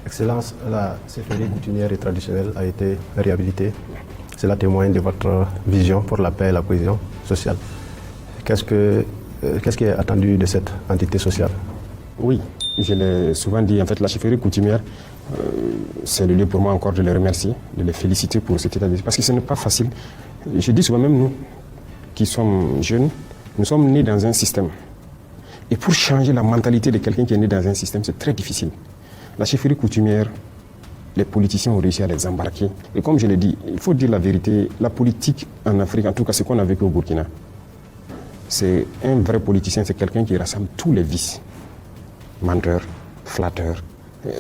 Excellence, la chefferie coutumière et traditionnelle a été réhabilitée. Cela témoigne de votre vision pour la paix et la cohésion sociale. Qu'est-ce qui est attendu de cette entité sociale? Oui, je l'ai souvent dit, en fait, la chefferie coutumière, c'est le lieu pour moi encore de les remercier, de les féliciter pour cet état d'esprit, parce que ce n'est pas facile. Je dis souvent, même nous, qui sommes jeunes, nous sommes nés dans un système. Et pour changer la mentalité de quelqu'un qui est né dans un système, c'est très difficile. La chefferie coutumière, les politiciens ont réussi à les embarquer. Et comme je l'ai dit, il faut dire la vérité, la politique en Afrique, en tout cas ce qu'on a vécu au Burkina, c'est un vrai politicien, c'est quelqu'un qui rassemble tous les vices. Menteur, flatteur,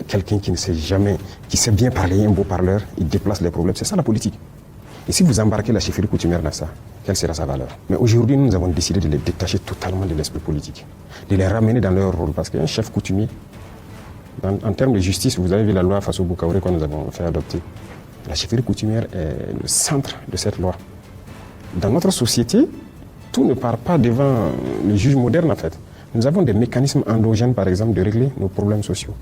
quelqu'un qui ne sait jamais, qui sait bien parler, un beau parleur, il déplace les problèmes. C'est ça la politique. Et si vous embarquez la chefferie coutumière dans ça, quelle sera sa valeur? Mais aujourd'hui, nous avons décidé de les détacher totalement de l'esprit politique, de les ramener dans leur rôle. Parce qu'un chef coutumier, en termes de justice, vous avez vu la loi Faso Boukaouré que nous avons fait adopter. La chefferie coutumière est le centre de cette loi. Dans notre société, tout ne part pas devant le juge moderne en fait. Nous avons des mécanismes endogènes, par exemple, de régler nos problèmes sociaux.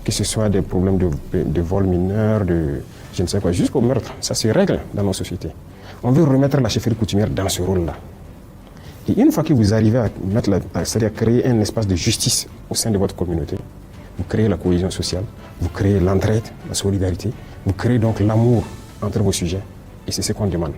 Que ce soit des problèmes de vol mineur, de je ne sais quoi, jusqu'au meurtre. Ça se règle dans nos sociétés. On veut remettre la chefferie coutumière dans ce rôle-là. Et une fois que vous arrivez à mettre c'est-à-dire créer un espace de justice au sein de votre communauté, vous créez la cohésion sociale, vous créez l'entraide, la solidarité, vous créez donc l'amour entre vos sujets. Et c'est ce qu'on demande.